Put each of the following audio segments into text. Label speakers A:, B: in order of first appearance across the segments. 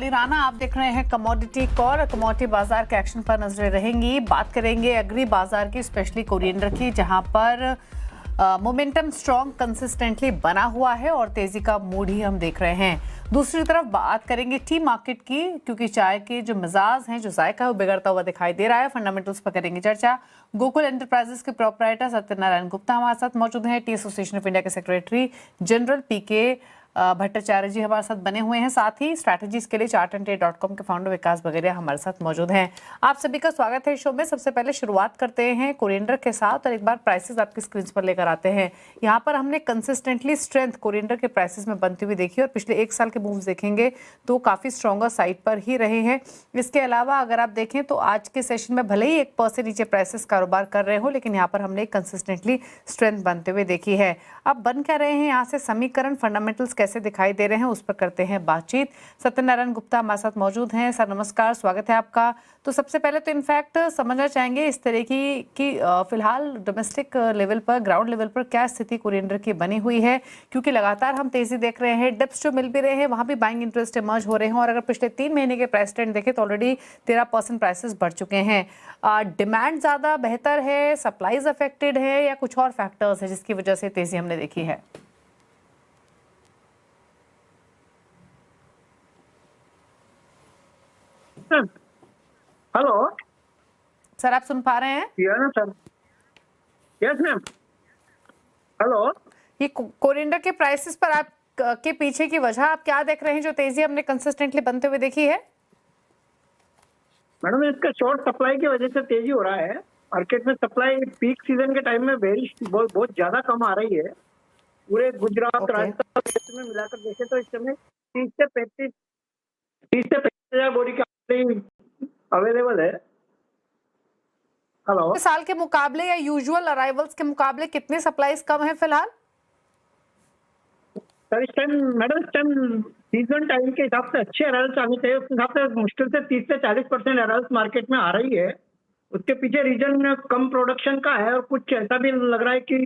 A: दीपाली राणा, आप देख रहे हैं कमोडिटी कॉल। कमोडिटी बाजार के एक्शन पर नजरें रहेंगी। बात करेंगे एग्री बाजार की, स्पेशली कोरिएंडर की, जहां पर मोमेंटम स्ट्रॉन्ग कंसिस्टेंटली बना हुआ है और तेजी का मूड ही हम देख रहे हैं। दूसरी तरफ बात करेंगे टी मार्केट की, क्योंकि चाय के जो मिजाज हैं, जो जायका है, वो बिगड़ता हुआ दिखाई दे रहा है। फंडामेंटल्स पर करेंगे चर्चा। गोकुल एंटरप्राइजेस के प्रोपराइटर सत्यनारायण गुप्ता हमारे साथ मौजूद हैं। टी एसोसिएशन ऑफ इंडिया के सेक्रेटरी जनरल पीके भट्टाचार्य जी हमारे साथ बने हुए हैं। साथ ही स्ट्रैटेजीज के लिए chartandtrade.com के फाउंडर विकास बगेरिया हमारे साथ मौजूद हैं। आप सभी का स्वागत है शो में। सबसे पहले शुरुआत करते हैं कोरिएंडर के साथ और एक बार प्राइसेस आपकी स्क्रीन पर लेकर आते हैं। यहाँ पर हमने कंसिस्टेंटली स्ट्रेंथ कोरिएंडर के प्राइसेस में बनती हुई देखी और पिछले एक साल के मूव्स देखेंगे तो काफी स्ट्रॉन्गर साइड पर ही रहे हैं। इसके अलावा अगर आप देखें तो आज के सेशन में भले ही 1% नीचे प्राइसेस कारोबार कर रहे हो, लेकिन यहाँ पर हमने कंसिस्टेंटली स्ट्रेंथ बनते हुए देखी है। अब बन क्या रहे हैं यहाँ से समीकरण, फंडामेंटल्स कैसे दिखाई दे रहे हैं, उस पर करते हैं बातचीत। सत्यनारायण गुप्ता हमारे साथ मौजूद हैं। सर नमस्कार, स्वागत है आपका। तो सबसे पहले तो इनफैक्ट समझना चाहेंगे इस तरह की फिलहाल डोमेस्टिक लेवल पर, ग्राउंड लेवल पर क्या स्थिति कोरिएंडर की बनी हुई है, क्योंकि लगातार हम तेजी देख रहे हैं। डिप्स जो मिल भी रहे हैं वहां भी बाइंग इंटरेस्ट इमर्ज हो रहे हैं और अगर पिछले 3 महीने के प्राइस ट्रेंड देखें तो ऑलरेडी 13% प्राइसेस बढ़ चुके हैं। डिमांड ज्यादा बेहतर है, सप्लाईज अफेक्टेड है, या कुछ और फैक्टर्स है जिसकी वजह से तेजी हमने देखी है?
B: हेलो
A: सर, आप सुन पा रहे हैं?
B: Sir, yes ma'am. हेलो,
A: ये कोरिएंडर के प्राइसेस पर आप के पीछे की वजह आप क्या देख रहे हैं जो तेजी हमने कंसिस्टेंटली बनते हुए देखी है?
B: मैडम इसका शॉर्ट सप्लाई की वजह से तेजी हो रहा है। मार्केट में सप्लाई पीक सीजन के टाइम में बहुत ज्यादा कम आ रही है। पूरे गुजरात राजस्थान में मिलाकर देखें तो इस समय 30 से 35 हजार बोरी की अवेलेबल है। हेलो,
A: साल के मुकाबले या यूजुअल अराइवल्स के मुकाबले कितने सप्लाईज कम है फिलहाल?
B: सर इस टाइम मैडम, इस टाइम सीजन टाइम के हिसाब से अच्छे अराइवल्स आने चाहिए। उस हिसाब से मुश्किल से 30 से 40% अराइवल्स मार्केट में आ रही है। उसके पीछे रीजन कम प्रोडक्शन का है और कुछ ऐसा भी लग रहा है कि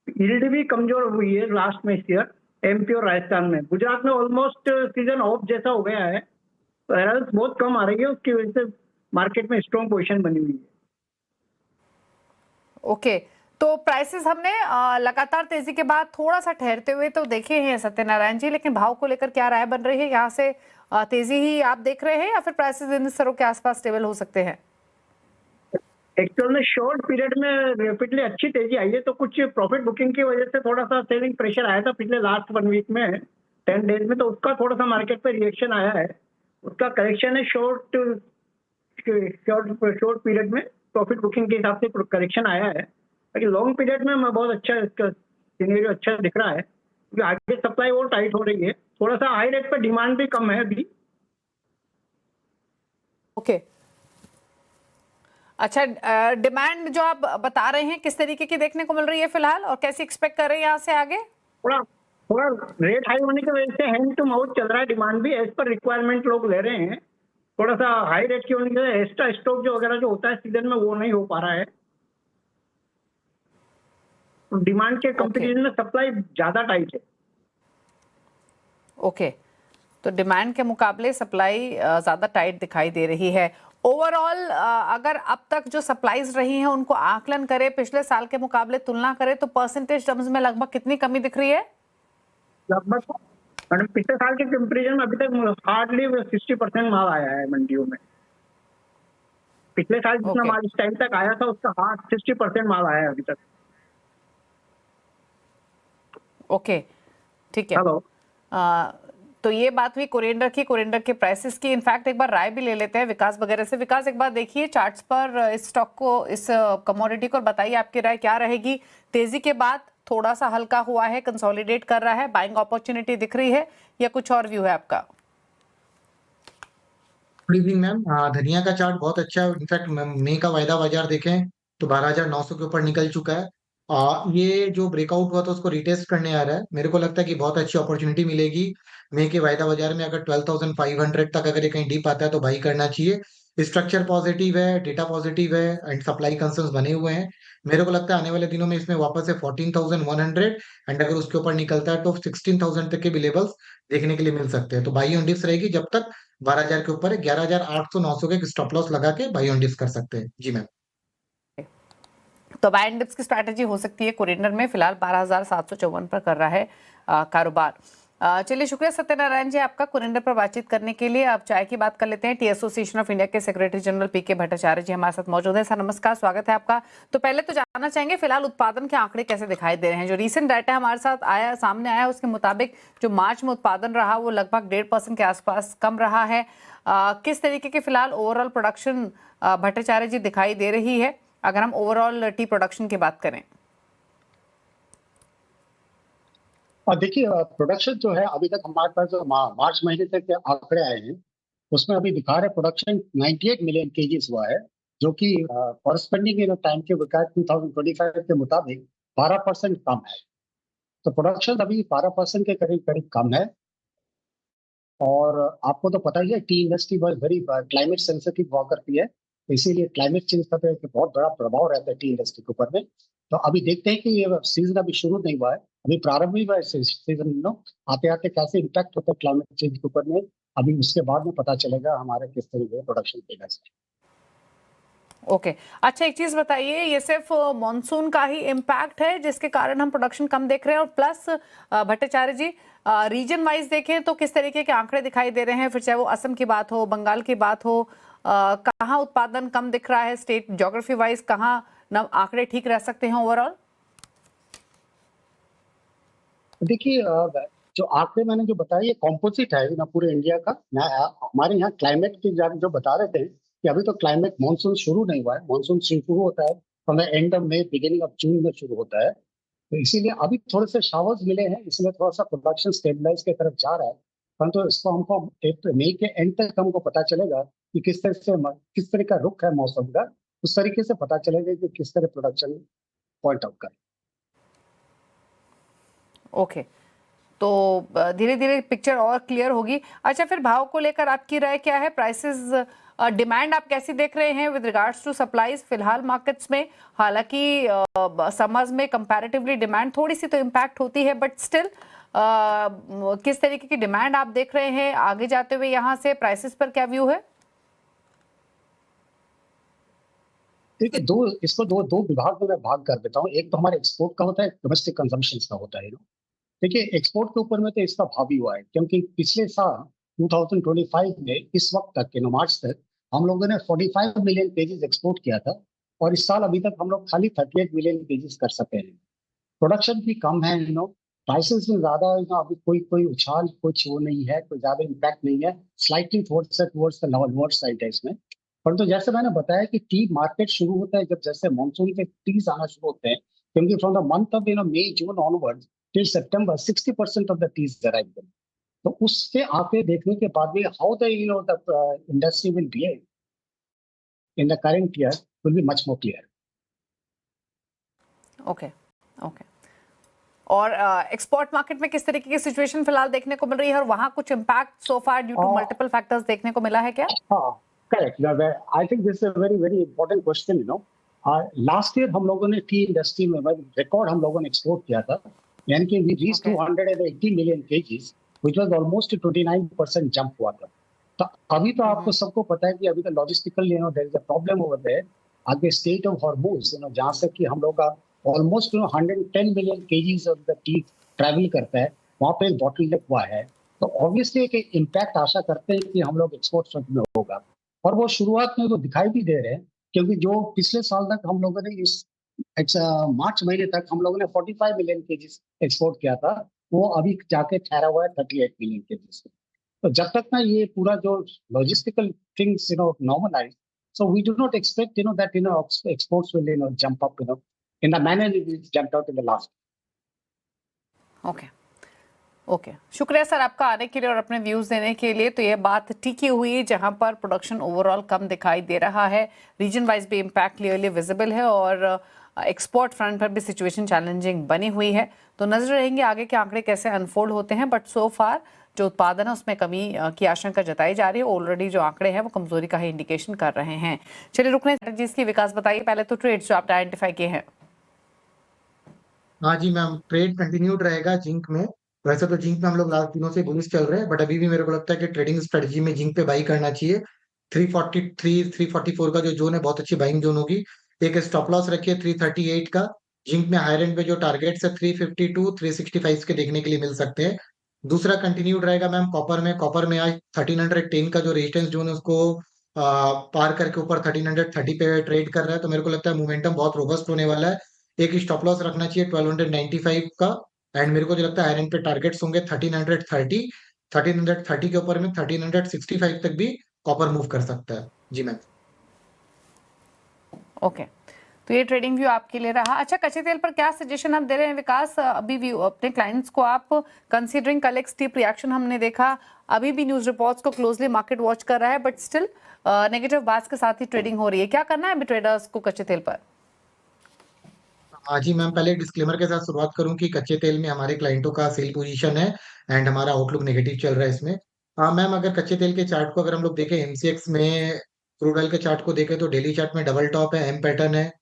B: यील्ड भी कमजोर हुई है लास्ट में इस ईयर एमपी और राजस्थान में। गुजरात में ऑलमोस्ट सीजन ऑफ जैसा हो गया है, तो अराइवल्स बहुत कम आ रही है। उसकी वजह से मार्केट में स्ट्रॉन्ग पोजीशन बनी हुई है।
A: ओके, तो प्राइसेस हमने लगातार तेजी के बाद थोड़ा सा ठहरते हुए तो देखे हैं सत्यनारायण जी, लेकिन भाव को लेकर क्या राय बन रही है? यहाँ से तेजी ही आप देख रहे हैं या फिर प्राइसेस इन स्तरों के आसपास स्टेबल हो सकते हैं?
B: एक्चुअल में शॉर्ट पीरियड में रैपिडली अच्छी तेजी आई है, तो कुछ प्रॉफिट बुकिंग की वजह से थोड़ा सा सेलिंग प्रेशर आया था पिछले लास्ट 1 वीक में, 10 डेज में, तो उसका थोड़ा सा मार्केट पे रिएक्शन आया है। उसका करेक्शन है शॉर्ट पीरियड में प्रॉफिट बुकिंग के हिसाब से करेक्शन आया है। लेकिन लॉन्ग पीरियड में बहुत अच्छा इसका सिनेरियो अच्छा दिख रहा है, क्योंकि आगे सप्लाई और टाइट हो रही है। थोड़ा सा हाई रेट पर डिमांड भी कम है अभी।
A: ओके, अच्छा, डिमांड जो आप बता रहे हैं किस तरीके की देखने को मिल रही है फिलहाल और कैसे एक्सपेक्ट कर रहे हैं यहाँ से आगे?
B: थोड़ा रेट हाई होने की वजह से हैंड टू माउथ चल रहा है। डिमांड भी एज पर रिक्वायरमेंट लोग ले रहे हैं। थोड़ा सा हाई रेट की होने की वजह से एक्स्ट्रा स्टॉक जो वगैरह जो होता है सीजन में, वो नहीं हो पा रहा है। डिमांड के कंपैरिजन में सप्लाई ज्यादा टाइट है।
A: ओके, तो डिमांड के मुकाबले सप्लाई ज्यादा टाइट दिखाई दे रही है। ओवरऑल अगर अब तक जो सप्लाईज रही हैं उनको आकलन करें, पिछले साल के मुकाबले तुलना करें, तो परसेंटेज टर्म्स में लगभग कितनी कमी दिख रही है?
B: लगभग मैडम पिछले साल के कंपैरिजन में अभी तक हार्डली 60% माल आया है मंडियों में। पिछले साल जितना माल इस टाइम तक आया था उसका 60% माल आया है अभी तक।
A: ओके, ठीक है।
B: हेलो,
A: तो ये बात हुई कोरिएंडर की, कोरिएंडर के प्राइसेस की। इनफैक्ट एक बार राय भी ले लेते हैं विकास वगैरह से। विकास, एक बार देखिए चार्ट्स पर इस स्टॉक को, इस कमोडिटी को, बताइए आपकी राय क्या रहेगी? तेजी के बाद थोड़ा सा हल्का हुआ है, कंसोलिडेट कर रहा है, बाइंग अपॉर्चुनिटी दिख रही है या कुछ और व्यू है आपका?
C: Good evening ma'am. धनिया का चार्ट बहुत अच्छा है। इनफैक्ट मई का वायदा बाजार देखें तो 12,900 के ऊपर निकल चुका है। ये जो ब्रेकआउट हुआ था उसको रिटेस्ट करने आ रहा है। मेरे को लगता है कि बहुत अच्छी अपॉर्चुनिटी मिलेगी मई के वायदा बाजार में। अगर 12,500 तक अगर ये कहीं डीप आता है तो बाई करना चाहिए। स्ट्रक्चर पॉजिटिव है, डेटा पॉजिटिव है एंड सप्लाई कंसर्न्स बने हुए हैं। मेरे को लगता है आने वाले दिनों में इसमें वापस से 14,100 एंड अगर उसके ऊपर निकलता है तो 16,000 तक के भी लेवल्स देखने के लिए मिल सकते हैं। तो बाई ऑन डिप्स रहेगी जब तक 12,000 के ऊपर है, 11,800-900 के स्टॉप लॉस लगा के बाई ऑन डिप्स कर सकते हैं। जी मैम।
A: तो बाय एंड डिप्स की स्ट्रैटेजी हो सकती है कोरिएंडर में, फिलहाल 12,754 पर कर रहा है कारोबार। चलिए, शुक्रिया सत्यनारायण जी आपका कोरिएंडर पर बातचीत करने के लिए। अब चाय की बात कर लेते हैं। टी एसोसिएशन ऑफ इंडिया के सेक्रेटरी जनरल पीके भट्टाचार्य जी हमारे साथ मौजूद हैं। सर नमस्कार, स्वागत है आपका। तो पहले तो जानना चाहेंगे फिलहाल उत्पादन के आंकड़े कैसे दिखाई दे रहे हैं। जो रीसेंट डाटा हमारे साथ सामने आया उसके मुताबिक जो मार्च में उत्पादन रहा वो लगभग 1.5% के आसपास कम रहा है। किस तरीके की फिलहाल ओवरऑल प्रोडक्शन भट्टाचार्य जी दिखाई दे रही है, अगर हम ओवरऑल टी प्रोडक्शन की बात करें?
D: और देखिए, प्रोडक्शन जो है अभी तक हमारे पास जो मार्च महीने तक के आंकड़े आए हैं उसमें अभी दिखा रहे प्रोडक्शन 98 मिलियन केजीज हुआ है, जो कि कॉरस्पॉन्डिंग टाइम के विकास 2025 के मुताबिक 12% कम है। तो प्रोडक्शन अभी 12% के करीब करीब कम है। और आपको तो पता ही है टी इंडस्ट्री बहुत वेरी क्लाइमेट सेंसिटिव हुआ करती है, तो इसीलिए क्लाइमेट चेंज का तो एक बहुत बड़ा प्रभाव रहता है टी इंडस्ट्री के ऊपर में। तो अभी देखते हैं कि ये सीजन अभी शुरू नहीं हुआ है, अभी प्रारंभ ही हुआ है सीजन। आते आते कैसे इम्पैक्ट होता है क्लाइमेट चेंज के ऊपर में, अभी उसके बाद में पता चलेगा हमारे किस तरीके प्रोडक्शन फिगर्स है।
A: ओके अच्छा, एक चीज बताइए, ये सिर्फ मॉनसून का ही इम्पैक्ट है जिसके कारण हम प्रोडक्शन कम देख रहे हैं? और प्लस भट्टाचार्य जी, रीजन वाइज देखें तो किस तरीके के आंकड़े दिखाई दे रहे हैं? फिर चाहे वो असम की बात हो, बंगाल की बात हो, कहाँ उत्पादन कम दिख रहा है, स्टेट ज्योग्राफी वाइज कहाँ आंकड़े ठीक रह सकते हैं ओवरऑल?
D: देखिए, जो आंकड़े मैंने जो बताया ये कॉम्पोजिट है ना पूरे इंडिया का। हमारे यहाँ क्लाइमेट की जो बता रहे थे कि अभी तो क्लाइमेट मानसून शुरू नहीं हुआ है। मानसून शुरू होता है from the end of May, beginning of June में शुरू होता है। तो इसीलिए अभी थोड़े से शावर्स मिले हैं, इसलिए थोड़ा सा प्रोडक्शन स्टेबलाइज की तरफ जा रहा है। परंतु इसको हमको मई के एंड तक हमको पता चलेगा कि किस तरह का रुख है मौसम का, उस तरीके से पता चलेगा कि किस तरह प्रोडक्शन पॉइंट आउट करें।
A: ओके, तो धीरे धीरे पिक्चर और क्लियर होगी। अच्छा, फिर भाव को लेकर आपकी राय क्या है? प्राइसेस, डिमांड आप कैसी देख रहे हैं विद रिगार्ड्स टू सप्लाईज फिलहाल मार्केट्स में? हालांकि समर्स में कंपैरेटिवली डिमांड थोड़ी सी तो इम्पैक्ट होती है, बट स्टिल किस तरीके की डिमांड आप देख रहे हैं आगे जाते हुए? यहाँ से प्राइसेस पर क्या व्यू है?
D: देखिए, इसको दो विभाग में मैं भाग कर देता हूँ। एक तो हमारे एक्सपोर्ट का होता है, डोमेस्टिक कंजम्पशन का होता है। देखिए, एक्सपोर्ट के ऊपर में तो इसका भाव ही हुआ है, क्योंकि पिछले साल 2025 में इस वक्त तक मार्च तक हम लोगों ने 45 मिलियन केजीज एक्सपोर्ट किया था, और इस साल अभी तक हम लोग खाली 38 मिलियन केजीज कर सके हैं। प्रोडक्शन भी कम है, प्राइसेस में ज्यादा अभी कोई उछाल कुछ वो नहीं है, कोई ज्यादा इम्पैक्ट नहीं है। Slightly towards the lower side है इसमें। परंतु जैसे मैंने बताया कि टी मार्केट शुरू होता है जब जैसे मानसून के टीज आना शुरू होते हैं, क्योंकि from the month of May June onward till September 60% of the teas arrive. तो उसके आंकड़े देखने के बाद भी how the industry will behave in the current year will be much more clear.
A: Okay okay, और एक्सपोर्ट मार्केट में किस तरीके की सिचुएशन फिलहाल देखने को मिल रही है, और वहां कुछ impact so far due to multiple factors देखने को मिला है क्या?
D: हाँ, correct. I think this is a very very important question. Last year हम लोगों ने टी इंडस्ट्री में रिकॉर्ड हम लोगों ने एक्सपोर्ट किया था, यानी कि we reach 280 million kgs, which was almost 29% jump हुआ था। तो अभी तो आपको सबको पता है कि अभी तो logistical there is a problem over there at the state of Hormuz, जहां से कि हम लोग का almost 110 million kgs of the tea travel करता है, वहां पे बॉटलनेक हुआ है। तो ऑब्वियसली एक इम्पैक्ट आशा करते हैं कि हम लोग एक्सपोर्ट फ्रंट में होगा, और वो शुरुआत में तो दिखाई भी दे रहे हैं, क्योंकि जो पिछले साल तक हम लोगों ने इस मार्च महीने तक हम लोगों ने 45 मिलियन केजीज एक्सपोर्ट किया था, वो अभी जाके ठहरा हुआ है 38 मिलियन केजीज। तो जब तक ना ये पूरा जो logistical things normalise, so we do not expect that exports will jump up in the manner it jumped out in the last.
A: Okay okay, शुक्रिया सर आपका आने के लिए और अपने व्यूज देने के लिए। तो ये बात ठीक ही हुई, जहां पर प्रोडक्शन ओवरऑल कम दिखाई दे रहा है, रीजन वाइज भी इम्पैक्ट क्लियरली विजिबल है, और एक्सपोर्ट फ्रंट पर भी सिचुएशन चैलेंजिंग बनी हुई है। तो नजर रहेंगे आगे के आंकड़े कैसे अनफोल्ड होते हैं, बट सो फार जो उत्पादन है उसमें कमी की आशंका जताई जा रही है। ऑलरेडी जो आंकड़े हैं वो कमजोरी का ही इंडिकेशन कर रहे हैं। चलिए रुकने स्ट्रेटजीज की विकास बताइए, पहले तो ट्रेड्स जो आपने आइडेंटिफाई किए हैं।
C: हाँ जी मैम, ट्रेड कंटिन्यूड रहेगा जिंक में। वैसे तो जिंक में हम लोग लास्ट दिनों से बुलिश चल रहे हैं, बट अभी भी मेरे को लगता है कि ट्रेडिंग स्ट्रेटजी में जिंक पे बाई करना चाहिए। 343 344 का जो जोन है बहुत अच्छी बाइंग जोन होगी। एक स्टॉप लॉस रखिए 338 का। जिंक में हायर एंड पे जो टारगेट्स है 352 365 के देखने के लिए मिल सकते हैं। दूसरा कंटिन्यूड रहेगा मैम कॉपर में आज 1310 का जो रेजिस्टेंस जोन है उसको पार करके ऊपर 1330 पे ट्रेड कर रहा है, तो मेरे को लगता है मोमेंटम बहुत रोबस्ट होने वाला है। एक स्टॉप लॉस रखना चाहिए 1295 का। एंड मेरे को जो लगता है आयरन पे टारगेट्स होंगे 1330 के ऊपर में 1365 तक भी कॉपर मूव कर सकता है। जी मैम।
A: ओके, तो ये ट्रेडिंग व्यू आपके लिए रहा। अच्छा, कच्चे तेल पर क्या सजेशन आप दे रहे हैं विकास? अभी व्यू अपने क्लाइंट्स को आप कंसीडरिंग कल एक स्टीप रिएक्शन हमने देखा, अभी भी न्यूज रिपोर्ट्स को क्लोजली मार्केट वॉच कर रहा है, बट स्टिल नेगेटिव बात के साथ ही ट्रेडिंग हो रही है। क्या करना है अभी ट्रेडर्स को कच्चे तेल पर?
C: हाँ जी मैम, पहले डिस्क्लेमर के साथ शुरुआत करूं कि कच्चे तेल में हमारे क्लाइंटों का सेल पोजीशन है एंड हमारा आउटलुक नेगेटिव चल रहा है इसमें। हाँ मैम, अगर कच्चे तेल के चार्ट को अगर हम लोग देखें एमसीएक्स में, क्रूड ऑयल के चार्ट को देखें तो डेली चार्ट में डबल टॉप है, एम पैटर्न है।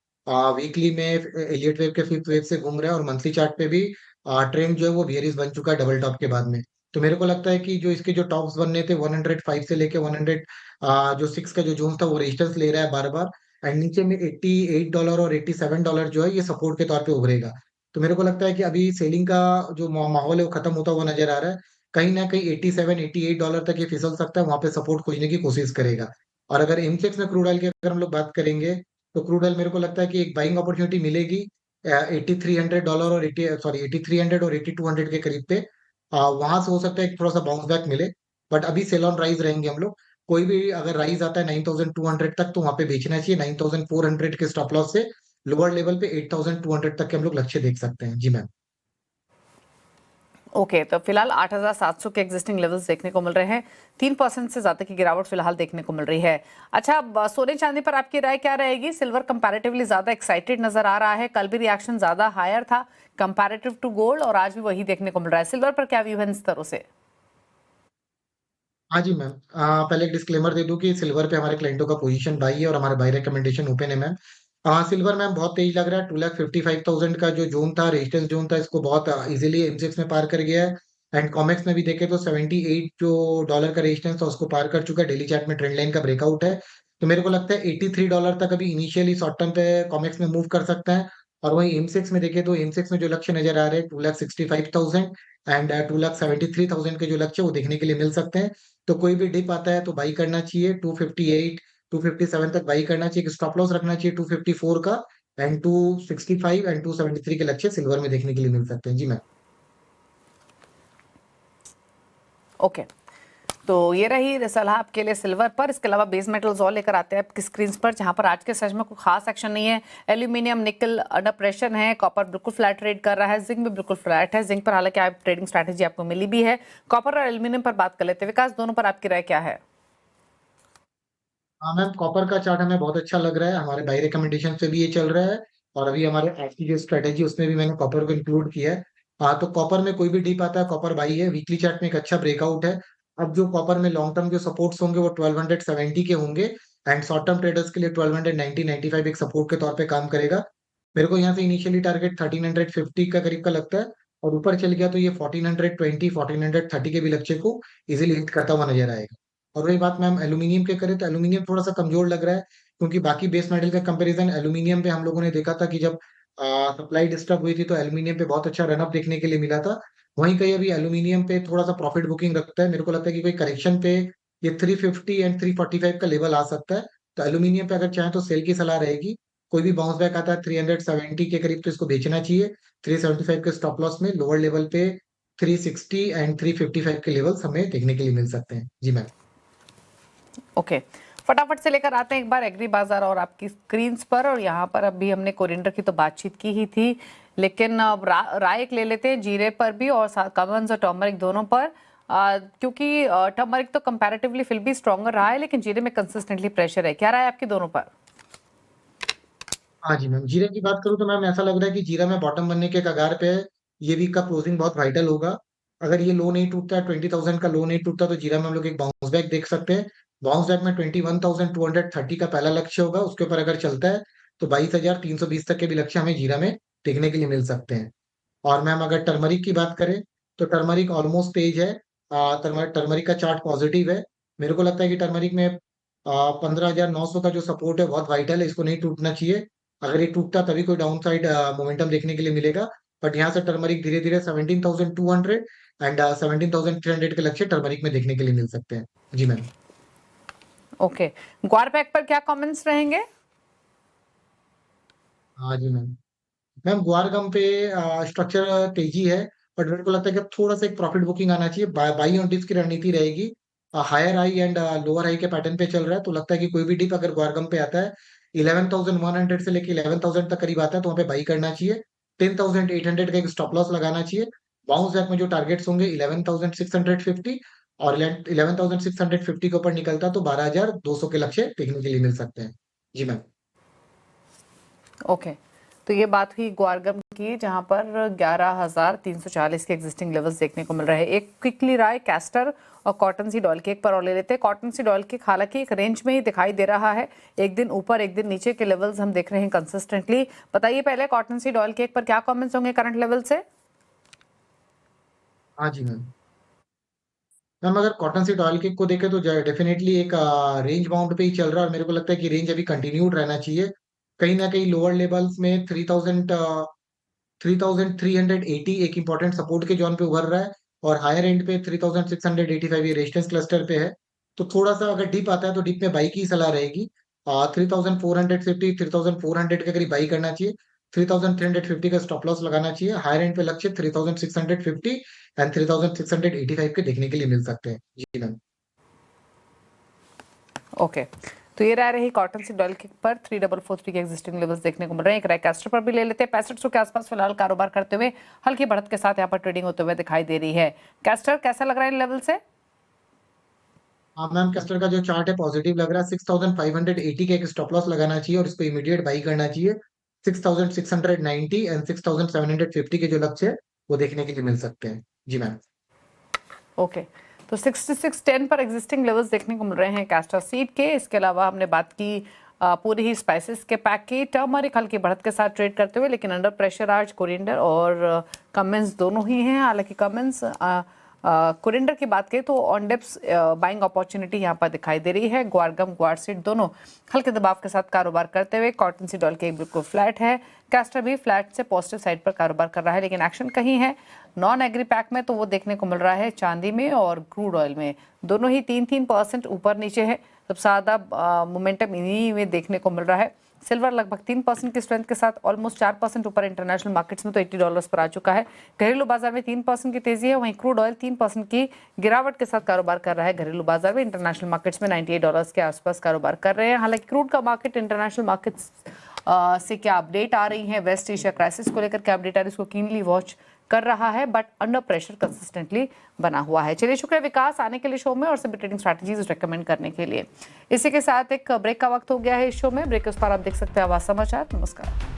C: वीकली में एलियट वेव के फिफ्थ वेव से घूम रहा है और मंथली चार्ट पे भी ट्रेंड जो है वो बियरिश बन चुका है डबल टॉप के बाद में। तो मेरे को लगता है कि जो इसके जो टॉप्स बनने थे 105 से लेके 100 जो 6 का जो जोन था वो रेजिस्टेंस ले रहा है बार बार। एंड नीचे में $88 और $87 जो है ये सपोर्ट के तौर पे उभरेगा। तो मेरे को लगता है कि अभी सेलिंग का जो माहौल है वो खत्म होता हुआ नजर आ रहा है। कहीं ना कहीं $87 $88 तक ये फिसल सकता है, वहां पे सपोर्ट खोजने की कोशिश करेगा। और अगर एमसेक्स में क्रूड ऑयल की अगर हम लोग बात करेंगे तो क्रूड ऑयल मेरे को लगता है कि एक बाइंग अपॉर्चुनिटी मिलेगी $8300 और 8300 और 8200 के करीब पे। वहां से हो सकता है कि थोड़ा सा बाउंस बैक मिले, बट अभी सेल ऑन राइज रहेंगे हम लोग। कोई भी अगर राइज आता है 9200 तक तो वहां पे बेचना चाहिए। 9400 के स्टॉप लॉस से लोअर लेवल पे 8200 तक के हम लोग लक्ष्य देख सकते हैं। जी मैम।
A: ओके, तो फिलहाल 8700 के एग्जिस्टिंग लेवल्स देखने को मिल रहे हैं। 3% से ज्यादा की गिरावट फिलहाल देखने को मिल रही है। अच्छा, अब सोने चांदी पर आपकी राय क्या रहेगी? सिल्वर कंपैरेटिवली ज्यादा एक्साइटेड नजर आ रहा है, कल भी रिएक्शन ज्यादा हायर था कंपैरेटिव टू गोल्ड और आज भी वही देखने को मिल रहा है। सिल्वर पर क्या व्यू है इन स्तरों से?
C: हाँ जी मैम, पहले एक डिस्क्लेमर दे दूं कि सिल्वर पे हमारे क्लाइंटों का पोजीशन बाई है और हमारे बाई रिकमेंडेशन ओपन है मैम। सिल्वर मैम बहुत तेज लग रहा है। 2,55,000 का जो जोन था, रेजिस्टेंस जोन था, इसको बहुत इजीली एमसेक्स में पार कर गया है। एंड कॉमेक्स में भी देखे तो 78 जो डॉलर का रेजिस्टेंस था उसको पार कर चुका है। डेली चार्ट में ट्रेंड लाइन का ब्रेकआउट है। तो मेरे को लगता है $83 तक अभी इनिशियली शॉर्ट टर्म पे कॉमेक्स में मूव कर सकता है। और वहीं एमसेक्स में देखे तो एमसेक्स में जो लक्ष्य नजर आ रहे हैं 2,65,000 एंड 2,73,000 के जो लक्ष्य वो देखने के लिए मिल सकते हैं। तो कोई भी डिप आता है तो बाई करना चाहिए 258 257 तक बाई करना चाहिए। स्टॉप लॉस रखना चाहिए 254 का। एंड 265 एंड 273 के लक्ष्य सिल्वर में देखने के लिए मिल सकते हैं। जी मैम।
A: ओके, तो ये रही सलाह आपके लिए सिल्वर पर। इसके अलावा बेस मेटल्स और लेकर आते हैं आपकी स्क्रीन पर, जहां पर आज के सेशन में कोई खास एक्शन नहीं है। एल्यूमिनियम निकल अंडर प्रेशर है, कॉपर बिल्कुल फ्लैट ट्रेड कर रहा है, जिंक भी बिल्कुल फ्लैट है। जिंक पर हालांकि आप ट्रेडिंग स्ट्रैटेजी आपको मिली भी है। कॉपर और एल्यूमिनियम पर बात कर लेते हैं। विकास, दोनों पर आपकी राय क्या है?
C: हाँ मैम, कॉपर का चार्ट हमें बहुत अच्छा लग रहा है, हमारे बाई रिकमेंडेशन से भी ये चल रहा है। और अभी हमारे आज की जो स्ट्रेटेजी उसमें भी मैंने कॉपर को इंक्लूड किया है। हाँ, तो कॉपर में कोई भी डिप आता है कॉपर बाई है। वीकली चार्ट में एक अच्छा ब्रेकआउट है। अब जो कॉपर में लॉन्ग टर्म जो सपोर्ट्स होंगे वो 1270 के होंगे। एंड शॉर्ट टर्म ट्रेडर्स के लिए 1290-95 एक सपोर्ट के तौर पे काम करेगा। मेरे को यहाँ से इनिशियली टारगेट 1350 का करीब का लगता है। और ऊपर चल गया तो ये 1420 1430 के भी लक्ष्य को इजीली हिट करता हुआ नजर आएगा। और वही बात मैम एल्यूमिनियम के करें तो एल्यूमिनियम थोड़ा सा कमजोर लग रहा है, क्योंकि बाकी बेस मेटल का कंपैरिजन एल्यूमिनियम पे हम लोगों ने देखा था कि जब सप्लाई डिस्टर्ब हुई थी तो एल्यूमिनियम पे बहुत अच्छा रनअप देखने के लिए मिला था। वहीं कहीं अभी एल्यूमिनियम पे थोड़ा सा प्रॉफिट बुकिंग रखता है। मेरे को लगता है कि कोई करेक्शन पे ये 350 एंड 345 का लेवल आ सकता है। तो एल्यूमिनियम पे अगर चाहें तो सेल की सलाह रहेगी। कोई भी बाउंस बैक आता है 370 के करीब तो इसको बेचना चाहिए। 375 के स्टॉप लॉस में लोअर लेवल पे 360 एंड 355 के लेवल हमें देखने के लिए मिल सकते हैं। जी मैम।
A: ओके, फटाफट से लेकर आते हैं एक बार एग्री बाजार और आपकी स्क्रीन्स पर। और यहाँ पर अभी हमने कोरिएंडर की तो बातचीत की ही थी, लेकिन अब राय एक ले लेते हैं जीरे पर भी और कमन्स और टर्मरिक दोनों पर। क्योंकि टर्मरिक तो कंपैरेटिवली फिर भी स्ट्रॉन्गर रहा है, लेकिन जीरे में कंसिस्टेंटली प्रेशर है। क्या राय है आपकी दोनों पर?
C: हाँ जी मैम, जीरा की बात करूँ तो मैम ऐसा लग रहा है कि जीरा में बॉटम बनने के कगार पे है। ये वीक का क्लोजिंग बहुत वाइटल होगा। अगर ये लो नहीं टूटता है, 20,000 का लो नहीं टूटता, तो जीरा में हम लोग एक बाउंस बैक देख सकते हैं। बाउंस बैक में 21,230 का पहला लक्ष्य होगा, उसके ऊपर अगर चलता है तो 22,320 तक के भी लक्ष्य हमें जीरा में देखने के लिए मिल सकते हैं। और मैम अगर टर्मरिक की बात करें तो टर्मरिक ऑलमोस्ट तेज है। टर्मरिक का चार्ट पॉजिटिव है। मेरे को लगता है कि टर्मरिक में 15,900 का जो सपोर्ट है बहुत वाइटल है, इसको नहीं टूटना चाहिए। अगर ये टूटता तभी कोई डाउन साइड मोमेंटम देखने के लिए मिलेगा। बट यहाँ से टर्मरिक धीरे धीरे 17,200 एंड 17,300 के लक्ष्य टर्मरिक में देखने के लिए मिल सकते हैं। जी मैम।
A: ओके, ग्वार पैक पर क्या कमेंट्स रहेंगे?
C: हाँ जी मैम। मैम ग्वार गम पे स्ट्रक्चर तेजी है, बट मेरे को लगता है कि अब थोड़ा सा एक प्रॉफिट बुकिंग आना चाहिए। बाई ऑन डिप्स की रणनीति रहेगी। Higher high and lower high के पैटर्न पे चल रहा है, तो लगता है कि कोई भी डिप अगर ग्वार गम पे आता है 11,100 से लेके 11,000 तक करीब आता है, तो वहाँ पे बाई करना चाहिए। 10,800 का एक स्टॉप लॉस लगाना चाहिए। बाउंस बैक में जो टारगेट्स होंगे 11,650 और 11,650 के ऊपर निकलता तो 12,200 के लक्ष्य देखने के लिए मिल सकते हैं। जी मैम।
A: ओके, तो ये बात हुई ग्वारगम की, जहां पर 11,340 के एग्जिस्टिंग लेवल्स देखने को मिल रहे हैं। एक क्विकली राय कैस्टर और कॉटन सीड ऑयल केक पर और ले लेते हैं। कॉटन सीड ऑयल केक हालांकि एक रेंज में ही दिखाई दे रहा है, एक दिन ऊपर एक दिन नीचे के लेवल्स हम देख रहे हैं कंसिस्टेंटली। बताइए पहले कॉटन सीड ऑयल केक पर क्या कमेंट्स होंगे करंट लेवल से?
C: हाँ जी मैम। मैम अगर कॉटन सीड ऑयल केक को देखें तो डेफिनेटली एक रेंज बाउंड पे ही चल रहा है, और मेरे को लगता है कि रेंज अभी कंटिन्यूड रहना चाहिए। कहीं ना कहीं लोअर लेवल्स में 3,380 एक इंपॉर्टेंट सपोर्ट के जोन पे उभर रहा है, और हायर एंड पे 3,685 ये रेजिस्टेंस क्लस्टर पे है। तो थोड़ा सा अगर डिप आता है तो डिप में बाई की सलाह रहेगी। 3,450 3,400 के करीब बाई करना चाहिए। 3,350 का स्टॉप लॉस लगाना चाहिए। हायर एंड पे लक्ष्य 3,650 एंड 3,685 के देखने के लिए मिल सकते हैं। जी मैम।
A: ओके, तो ये राय रही कॉटन सीड ऑयल केक पर। 3,443 के एग्जिस्टिंग लेवल्स देखने को मिल रहे हैं। एक राय कैस्टर पर भी ले लेते हैं। 6500 के आसपास फिलहाल कारोबार करते हुए हल्की बढ़त के साथ यहाँ पर ट्रेडिंग होते हुए दिखाई दे रही है। कैस्टर कैसा लग रहा है इन लेवल से?
C: हाँ मैम, कैस्टर का जो चार्ट है पॉजिटिव लग रहा है। 6,580 का एक स्टॉप लॉस लगाना चाहिए और इसको इमीडिएट बाई करना चाहिए। 6,690 एंड 6,750 के जो लक्ष्य है वो देखने के लिए मिल सकते हैं। जी मैम।
A: ओके, तो 6610 पर एग्जिस्टिंग लेवल्स देखने को मिल रहे हैं कैस्टर सीड के। इसके अलावा हमने बात की पूरी ही स्पाइसेस के पैक की। टर्मरिक हल्की बढ़त के साथ ट्रेड करते हुए, लेकिन अंडर प्रेशर आज कोरिएंडर और कमेंस दोनों ही हैं। हालांकि कमेंस कोरिएंडर की बात करें तो ऑन डिप्स बाइंग अपॉर्चुनिटी यहाँ पर दिखाई दे रही है। ग्वारगम ग्वार सीड दोनों हल्के दबाव के साथ कारोबार करते हुए। कॉटन सीड ऑयल केक बिल्कुल फ्लैट है। कैस्टर भी फ्लैट से पॉजिटिव साइड पर कारोबार कर रहा है, लेकिन एक्शन कहीं है नॉन एग्री पैक में, तो वो देखने को मिल रहा है चांदी में और क्रूड ऑयल में। दोनों ही 3-3% ऊपर नीचे है। सबसे ज़्यादा मोमेंटम इन्हीं में देखने को मिल रहा है। सिल्वर लगभग 3% की स्ट्रेंथ के साथ ऑलमोस्ट 4% ऊपर इंटरनेशनल मार्केट्स में तो $80 पर आ चुका है। घरेलू बाजार में 3% की तेजी है, वहीं क्रूड ऑयल 3% की गिरावट के साथ कारोबार कर रहा है घरेलू बाजार में। इंटरनेशनल मार्केट्स में $98 के आसपास कारोबार कर रहे हैं। हालांकि क्रूड का मार्केट इंटरनेशनल मार्केट्स से क्या अपडेट आ रही है, वेस्ट एशिया क्राइसिस को लेकर क्या अपडेट आ रही है, इसको कीनली वॉच कर रहा है, बट अंडर प्रेशर कंसिस्टेंटली बना हुआ है। चलिए, शुक्रिया विकास आने के लिए शो में और सभी ट्रेडिंग स्ट्रैटेजीज रेकमेंड करने के लिए। इसी के साथ एक ब्रेक का वक्त हो गया है इस शो में। ब्रेक के उस पर आप देख सकते हैं आवाज समाचार। नमस्कार।